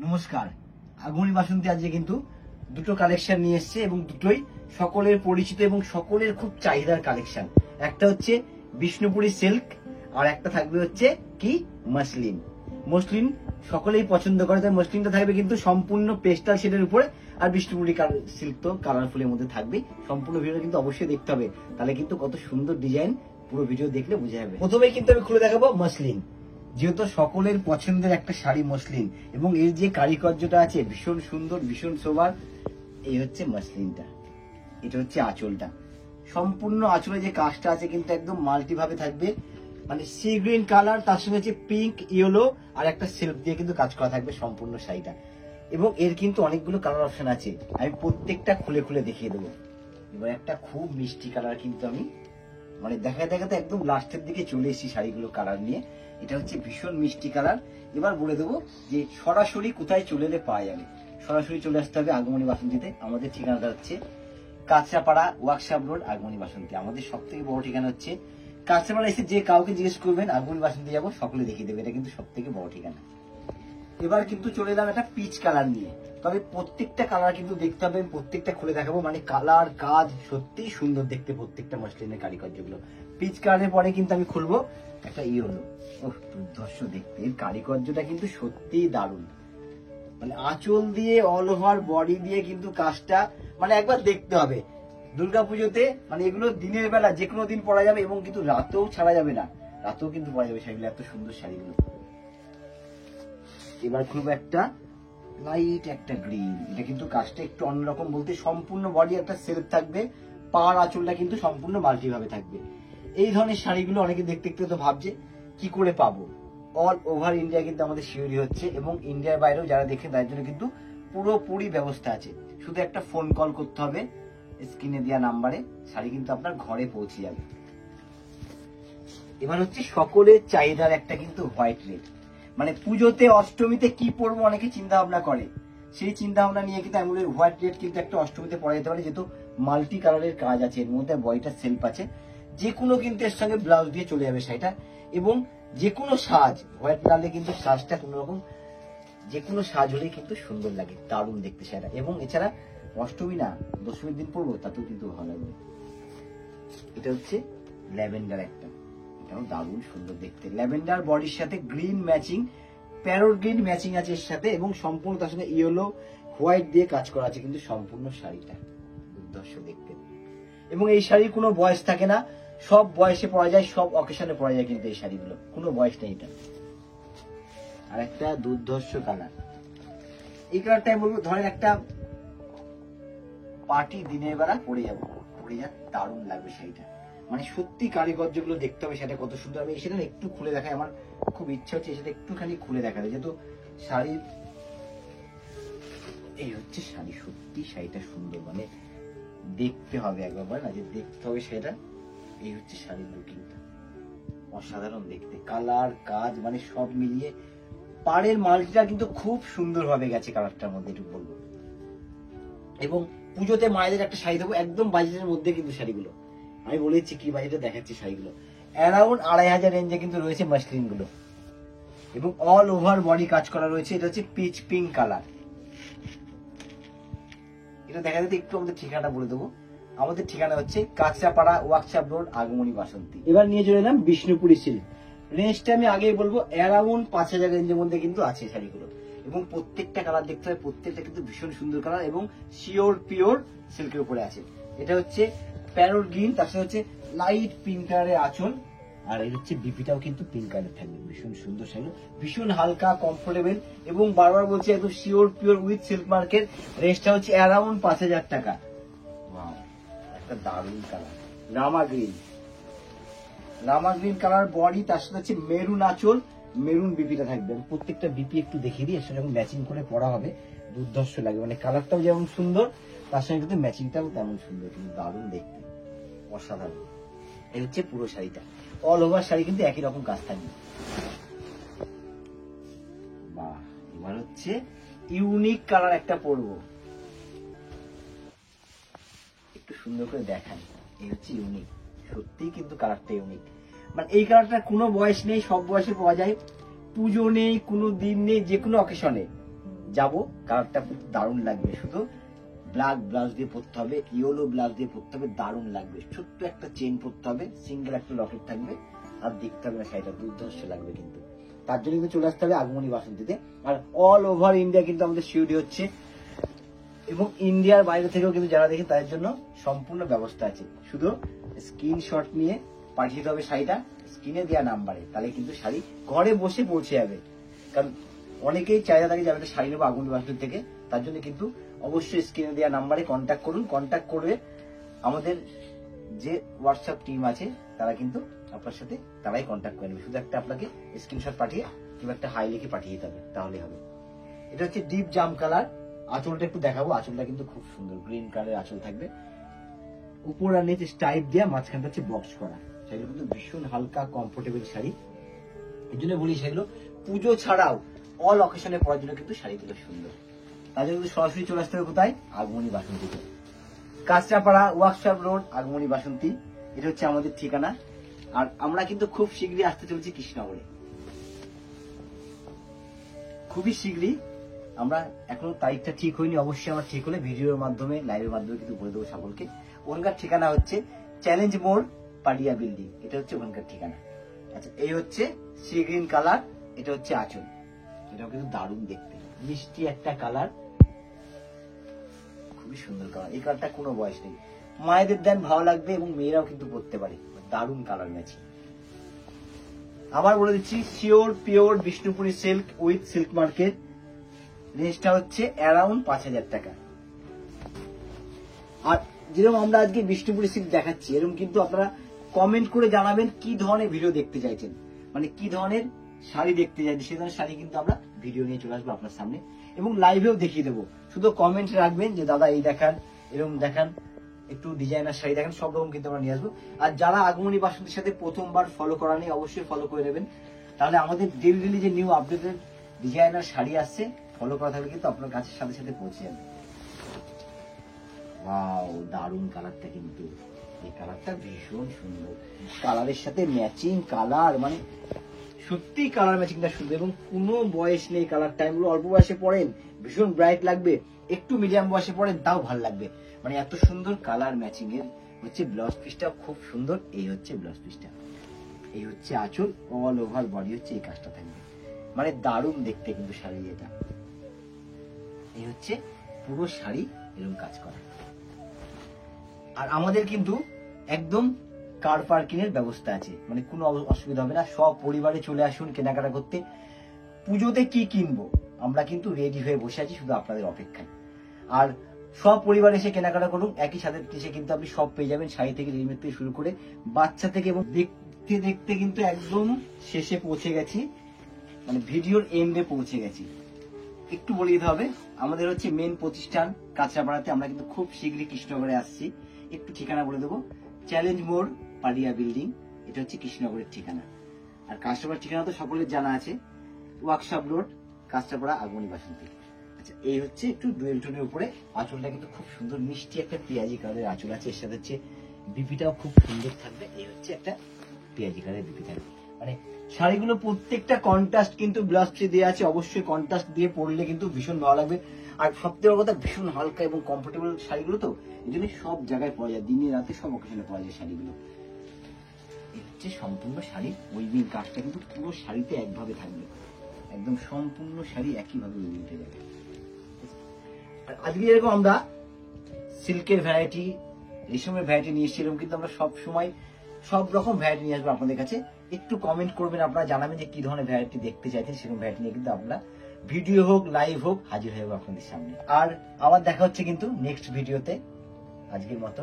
নমস্কার। আগমনী বাসন্তী আজকে কিন্তু দুটো কালেকশন নিয়ে এসেছে এবং দুটোই সকলের পরিচিত এবং সকলের খুব চাহিদার কালেকশন। একটা হচ্ছে বিষ্ণুপুরি সিল্ক আর একটা থাকবে হচ্ছে কি মসলিন। মসলিন সকলেই পছন্দ করে, তাই মসলিনটা থাকবে কিন্তু সম্পূর্ণ পেস্টাল শেডের উপরে, আর বিষ্ণুপুরি সিল্ক তো কালারফুলের মধ্যে থাকবে। সম্পূর্ণ ভিডিওটা কিন্তু অবশ্যই দেখতে হবে, তাহলে কিন্তু কত সুন্দর ডিজাইন পুরো ভিডিও দেখলে বোঝা যাবে। প্রথমেই কিন্তু আমি খুলে দেখাবো মসলিন, যেহেতু সকলের পছন্দের একটা শাড়ি মসলিন এবং এর যে কারিকার্যটা আছে ভীষণ সুন্দর, ভীষণ সোবার। এই হচ্ছে মসলিনটা, এটা হচ্ছে আঁচলটা। সম্পূর্ণ আঁচলে যে কাজটা আছে কিন্তু একদম মাল্টি ভাবে থাকবে, মানে সি গ্রিন কালার, তার সঙ্গে হচ্ছে পিঙ্ক, ইয়েলো আর একটা সিল্ক দিয়ে কিন্তু কাজ করা থাকবে সম্পূর্ণ শাড়িটা। এবং এর কিন্তু অনেকগুলো কালার অপশন আছে, আমি প্রত্যেকটা খুলে খুলে দেখিয়ে দেবো। এবার একটা খুব মিষ্টি কালার কিন্তু আমি মানে দেখাতে দেখাতে একদম লাস্টের দিকে চলে এসেছি শাড়িগুলো কালার নিয়ে। এটা হচ্ছে ভীষণ মিষ্টি কালার। এবার বলে দেবো যে সরাসরি কোথায় চলে এলে পাওয়া যাবে। সরাসরি চলে আসতে হবে আগমনী বাসন্তীতে। আমাদের ঠিকানাটা হচ্ছে কাঁচরাপাড়া ওয়ার্কশপ রোড, আগমনী বাসন্তী। আমাদের সব থেকে বড় ঠিকানা হচ্ছে কাঁচরাপাড়া। এসে যে কাউকে জিজ্ঞেস করবেন আগমনী বাসন্তী যাবো, সকলে দেখিয়ে দেবে। এটা কিন্তু সব থেকে বড় ঠিকানা। এবার কিন্তু চলে এলাম একটা পিচ কালার নিয়ে, তবে প্রত্যেকটা কালার কিন্তু দেখতে হবে, প্রত্যেকটা খুলে দেখাবো। মানে কালার কাজ সত্যি সুন্দর দেখতে প্রত্যেকটা মসলিনের কারিকার্যগুলো। পিচ কালারের পরে কিন্তু আমি খুলবো একটা ইয়েলো। ওহ, দুর্ধর্ষ দেখতে, এর কারিকার্যটা কিন্তু সত্যিই দারুণ। মানে আঁচল দিয়ে অল ওভার বডি দিয়ে কিন্তু কাজটা মানে একবার দেখতে হবে। দুর্গাপুজোতে মানে এগুলো দিনের বেলা যে কোনো দিন পরা যাবে এবং কিন্তু রাতেও ছাড়া যাবে না, রাতেও কিন্তু পরা যাবে শাড়িগুলো, এত সুন্দর শাড়িগুলো। এবার খুলবো একটা লাইট একটা গ্রিন। এটা কিন্তু কাজটা একটু অন্যরকম, বলতে সম্পূর্ণ বডি একটা সেলফ থাকবে, পাড় আঁচলটা কিন্তু সম্পূর্ণ মাল্টি ভাবে থাকবে। এই ধরনের শাড়িগুলো অনেকে দেখতে দেখতে তো ভাবছে কি করে পাবো। অল ওভার ইন্ডিয়া কিন্তু আমাদের শিওরি হচ্ছে এবং ইন্ডিয়ার বাইরেও যারা দেখে তার জন্য কিন্তু পুরোপুরি ব্যবস্থা আছে। শুধু একটা ফোন কল করতে হবে স্ক্রিনে দেওয়া নাম্বারে, শাড়ি কিন্তু আপনার ঘরে পৌঁছে যাবে। এবার হচ্ছে সকলের চাহিদার একটা কিন্তু হোয়াইট রেড। মানে পুজোতে অষ্টমীতে কি পরবো অনেকে চিন্তা ভাবনা করে, সেই চিন্তা ভাবনা নিয়ে কিন্তু আমি হোয়াইট রেড কিন্তু একটা অষ্টমীতে পরা যেতে পারে, যেহেতু মাল্টি কালারের কাজ আছে এর মধ্যে, বডিটা সেলফ আছে। যে কোনো কিন্তু এর সঙ্গে ব্লাউজ দিয়ে চলে যাবে শাড়িটা। এবং যে কোনো সাজ হোয়াইট লালে কিন্তু সাজটা কোনো রকম যে কোনো সাজ হলেই কিন্তু সুন্দর লাগে, দারুণ দেখতে শাড়িটা। এবং এছাড়া অষ্টমী না দশমীর দিন পরবো তাতেও কিন্তু ভালো লাগবে। এটা হচ্ছে ল্যাভেন্ডার একটা, এটাও দারুণ সুন্দর দেখতে। ল্যাভেন্ডার বডির সাথে green matching, parrot green matching আছে এর সাথে, এবং সম্পূর্ণ তার সঙ্গে ইয়েলো হোয়াইট দিয়ে কাজ করা আছে কিন্তু সম্পূর্ণ শাড়িটা দুর্ধর্ষ দেখতে। এবং এই শাড়ির কোনো বয়স থাকে না, সব বয়সে পরা যায়, সব অকেশনে পরা যায় কিন্তু এই শাড়িগুলো, কোনো বয়স নেই এটা। আর একটা দুর্ধর্ষ কালার, এই কালারটা আমি বলবো ধরেন একটা পার্টি দিনের বেলা পরে যাবো, পরে যা দারুণ লাগবে শাড়িটা। মানে সত্যি কারিগর্যগুলো দেখতে হবে সেটা কত সুন্দর। আমি সেটা একটু খুলে দেখাই, আমার খুব ইচ্ছা হচ্ছে সেটা একটুখানি খুলে দেখাতে, যেহেতু শাড়ি এই হচ্ছে শাড়ি। সত্যি শাড়িটা সুন্দর, মানে দেখতে হবে একবার না, যে দেখতে হবে সেটা। এই হচ্ছে শাড়ির লুকিংটা, অসাধারণ দেখতে, কালার কাজ মানে সব মিলিয়ে পাড়ের মালটা কিন্তু খুব সুন্দর ভাবে গেছে কালারটার মধ্যে, একটু বলবো। এবং পুজোতে মায়েদের একটা শাড়ি দেবো একদম বাজেটের মধ্যে কিন্তু শাড়িগুলো, আমি বলেছি কি বাজেটে দেখাচ্ছি শাড়িগুলো, অ্যারাউন্ড 2500 রেঞ্জে কিন্তু রয়েছে মসলিন গুলো। এবং অল ওভার বডি কাজ করা রয়েছে। এটা হচ্ছে পিচ পিঙ্ক কালার। এটা দেখা যাচ্ছে একটু আমাদের ঠিকানাটা বলে দেবো। আমাদের ঠিকানা হচ্ছে কাঁচরাপাড়া ওয়ার্কশপ রোড, আগমনী বাসন্তী। এবার নিয়ে চলে এলাম বিষ্ণুপুরি সিল্ক। রেঞ্জটা আমি আগেই বলবো অ্যারাউন্ড 5000 রেঞ্জের মধ্যে কিন্তু আছে শাড়িগুলো। এবং প্রত্যেকটা কালার দেখতে হবে, প্রত্যেকটা কিন্তু ভীষণ সুন্দর কালার এবং শিওর পিওর সিল্কের উপরে আছে। এটা হচ্ছে প্যারোট গ্রিন, তার সাথে হচ্ছে লাইট পিঙ্ক কালারের আঁচল, আর এই হচ্ছে বিপিটাও কিন্তু পিঙ্ক কালার থাকবে। ভীষণ সুন্দর শাড়ি, ভীষণ হালকা কমফোর্টেবল এবং বারবার বলছি একদম শিওর পিওর উইথ সিল্ক মার্কের। রেঞ্জটা হচ্ছে অ্যারাউন্ড 5000 টাকা। একটা দারুণ কালার রামা গ্রিন, রামা গ্রিন কালার বডি, তার সাথে হচ্ছে মেরুন আঁচল, মেরুন বিপিটা থাকবে। প্রত্যেকটা বিপি একটু দেখিয়ে দিই, এর সঙ্গে ম্যাচিং করে পরা হবে, দুর্ধর্ষ লাগবে। মানে কালারটাও যেমন সুন্দর তার সঙ্গে কিন্তু ম্যাচিংটাও তেমন সুন্দর, কিন্তু দারুণ দেখতে, অসাধারণ। এই হচ্ছে পুরো শাড়িটা, অল ওভার শাড়ি কিন্তু একই রকম কাজ থাকবে। বাহ, এবার হচ্ছে ইউনিক কালার একটা পরবো, একটু সুন্দর করে দেখান। এই হচ্ছে ইউনিক, সত্যি কিন্তু কালারটা ইউনিক। মানে এই কালারটা কোনো বয়স নেই, সব বয়সে পাওয়া যায়। পুজো নেই, কোনো দিন নেই, যে কোনো অকেশনে যাব, কালারটা দারুণ লাগবে। শুধু ব্ল্যাক ব্লাউজ দিয়ে পরতে হবে, ইয়েলো ব্লাউজ দিয়ে পরতে হবে, দারুণ লাগবে। ছোট্ট একটা চেন পরতে হবে, সিঙ্গেল একটা লকেট থাকবে, আর দেখতে হবে না শাড়িটা দুর্ধর্ষ লাগবে। কিন্তু তার জন্য কিন্তু চলে আসতে হবে আগমনী বাসন্তীতে। আর অল ওভার ইন্ডিয়া কিন্তু আমাদের শিউডি হচ্ছে, এবং ইন্ডিয়ার বাইরে থেকেও কিন্তু যারা দেখেন তাদের জন্য সম্পূর্ণ ব্যবস্থা আছে। শুধু স্ক্রিনশট নিয়ে পাঠিয়ে দিতে হবে শাড়িটা স্ক্রিনে দেওয়া নাম্বারে, তাহলে কিন্তু শাড়ি ঘরে বসে পৌঁছে যাবে। কারণ অনেকেই চাহিদা থাকে যে আমি একটা শাড়ি নেবো আগমনী বাসন্তী থেকে, তার জন্য কিন্তু অবশ্যই স্ক্রিনে দেওয়া নাম্বারে কন্ট্যাক্ট করুন। কন্ট্যাক্ট করবে আমাদের যে হোয়াটসঅ্যাপ টিম আছে, তারা কিন্তু আপনার সাথে তারাই কন্ট্যাক্ট করে নেবে। শুধু একটা আপনাকে স্ক্রিনশট পাঠিয়ে কিংবা একটা হাই লিখে পাঠিয়ে দিতে হবে, তাহলেই হবে। এটা হচ্ছে ডিপ জাম কালার। আঁচলটা একটু দেখাবো, আঁচলটা কিন্তু খুব সুন্দর গ্রিন কালারের আঁচল থাকবে, উপর আর নিচে স্টাইপ দেওয়া, মাঝখানটা হচ্ছে বক্স করা। সেগুলো কিন্তু ভীষণ হালকা কমফোর্টেবল শাড়ি। এই জন্য বলি সেগুলো পুজো ছাড়াও অল অকেশনে পরার জন্য কিন্তু শাড়িগুলো সুন্দর। তার জন্য কিন্তু সরাসরি চলে আসতে হবে কোথায়? আগমনী বাসন্তীতে, কাঁচরাপাড়া ওয়ার্কশপ রোড, আগমনী বাসন্তী। এটা হচ্ছে আমাদের ঠিকানা। আর আমরা কিন্তু খুব শীঘ্রই আসতে চলেছি কৃষ্ণনগরে, খুবই শীঘ্রই। আমরা এখনো তারিখটা ঠিক হয়নি, অবশ্যই আমরা ঠিক হলে ভিডিওর মাধ্যমে লাইভের মাধ্যমে কিন্তু বলে দেবো সকলকে। ওখানকার ঠিকানা হচ্ছে চ্যালেঞ্জ মোড়, পাডিয়া বিল্ডিং, এটা হচ্ছে ওখানকার ঠিকানা। আচ্ছা, এই হচ্ছে সি গ্রিন কালার, এটা হচ্ছে আঁচল। এটাও কিন্তু দারুণ দেখতে, মিষ্টি একটা কালার, খুবই সুন্দর কালার। এই কালারটা কোনো বয়স নেই, মায়েদের দেন ভালো লাগবে এবং মেয়েরাও কিন্তু পরতে পারে, দারুণ কালার ম্যাচিং। আবার বলে দিচ্ছি, sure pure Bishnupuri silk with silk market, রেঞ্জটা হচ্ছে অ্যারাউন্ড 5,000 টাকা। আর যেরকম আমরা আজকে বিষ্ণুপুরি সিল্ক দেখাচ্ছি, এরকম কিন্তু আপনারা কমেন্ট করে জানাবেন কি ধরনের ভিডিও দেখতে চাইছেন, মানে কি ধরনের শাড়ি দেখতে চাইছেন। সেই ধরনের শাড়ি কিন্তু আমরা ভিডিও নিয়ে চলে আসবো আপনার সামনে, এবং লাইভেও দেখিয়ে দেবো। শুধু কমেন্ট রাখবেন যে দাদা এই দেখান, এরকম দেখান, একটু ডিজাইনার শাড়ি দেখেন, সব রকম কিন্তু আমরা নিয়ে আসবো। আর যারা আগমনী বাসন্তীর সাথে প্রথমবার ফলো করা নেই, অবশ্যই ফলো করে নেবেন, তাহলে আমাদের ডেইলি যে নিউ আপডেটেড ডিজাইনার শাড়ি আসছে, ফলো করা থাকলে কিন্তু আপনার কাছের সাথে সাথে পৌঁছে যাবে। ওয়াও, দারুণ কালারটা, কিন্তু এই কালারটা ভীষণ সুন্দর, কালারের সাথে ম্যাচিং কালার, মানে সত্যি কালার ম্যাচিংটা সুন্দর, এবং কোনো বয়স নেই কালারটা। এগুলো অল্প বয়সে পড়েন ভীষণ ব্রাইট লাগবে, একটু মিডিয়াম বয়সে পড়েন তাও ভালো লাগবে, মানে এত সুন্দর কালার ম্যাচিং এর। হচ্ছে ব্লাউজ পিসটা খুব সুন্দর, এই হচ্ছে ব্লাউজ পিসটা, এই হচ্ছে আঁচল, অল ওভার বডি হচ্ছে এই কাজটা থাকবে, মানে দারুণ দেখতে কিন্তু শাড়ি এটা। এই হচ্ছে পুরো শাড়ি এরকম কাজ করা। আর আমাদের কিন্তু একদম কার পার্কিং এর ব্যবস্থা আছে, মানে কোনো অসুবিধা হবে না। সব পরিবারে চলে আসুন কেনাকাটা করতে। পুজোতে কি কিনবো আমরা কিন্তু রেডি হয়ে বসে আছি, শুধু আপনাদের অপেক্ষায়। আর সব পরিবার এসে কেনাকাটা করুন, একই সাথে এসে কিন্তু আপনি সব পেয়ে যাবেন, শাড়ি থেকে রেডিমেড থেকে শুরু করে বাচ্চা থেকে। এবং দেখতে দেখতে কিন্তু একদম শেষে পৌঁছে গেছি, মানে ভিডিওর এন্ডে পৌঁছে গেছি। একটু বলে দিতে হবে, আমাদের হচ্ছে মেন প্রতিষ্ঠান কাঁচরাপাড়াতে, আমরা কিন্তু খুব শীঘ্রই কৃষ্ণনগরে আসছি। একটু ঠিকানা বলে দেবো, চ্যালেঞ্জ মোড়, পাডিয়া বিল্ডিং, এটা হচ্ছে কৃষ্ণনগরের ঠিকানা। আর কাঁচরাপাড়ার ঠিকানা তো সকলের জানা আছে, ওয়ার্কশপ রোড, কাঁচরাপাড়া, আগমনী বাসন্তী। আচ্ছা, এই হচ্ছে একটু ডুয়েল টোনের উপরে আঁচলটা, কিন্তু খুব সুন্দর মিষ্টি একটা পেঁয়াজি কালারের আঁচল আছে। এর সাথে হচ্ছে বিপিটাও খুব সুন্দর থাকবে, এই হচ্ছে একটা পেঁয়াজি কালারের বিপি থাকবে। মানে শাড়িগুলো প্রত্যেকটা কন্ট্রাস্ট কিন্তু ব্লাউজ পিসে দেওয়া আছে, অবশ্যই কন্ট্রাস্ট দিয়ে পরলে কিন্তু ভীষণ ভালো লাগবে। আর সবথেকে বড় কথা, ভীষণ হালকা এবং কমফোর্টেবল শাড়িগুলো, তো এই জন্য সব জায়গায় পাওয়া যায়, দিনে রাতে সব অকেশনে পাওয়া যায় শাড়িগুলো। এই হচ্ছে সম্পূর্ণ শাড়ি উইভিং কাজটা কিন্তু পুরো শাড়িতে একভাবে থাকবে, একদম সম্পূর্ণ শাড়ি একইভাবে উঠে যাবে। আর আজকে এরকম আমরা সিল্কের ভ্যারাইটি, রেশমের ভ্যারাইটি নিয়ে এসেছি, এরকম কিন্তু আমরা সব সময় সব রকম ভ্যারাইটি নিয়ে আসবো আপনাদের কাছে। একটু কমেন্ট করবেন, আপনারা জানাবেন যে কি ধরনের ভ্যারাইটি দেখতে চাইছেন, সেরকম ভ্যারাইটি নিয়ে কিন্তু আমরা ভিডিও হোক লাইভ হোক হাজির হয়ে যাবো আপনাদের সামনে। আর আবার দেখা হচ্ছে কিন্তু নেক্সট ভিডিওতে। আজকের মতো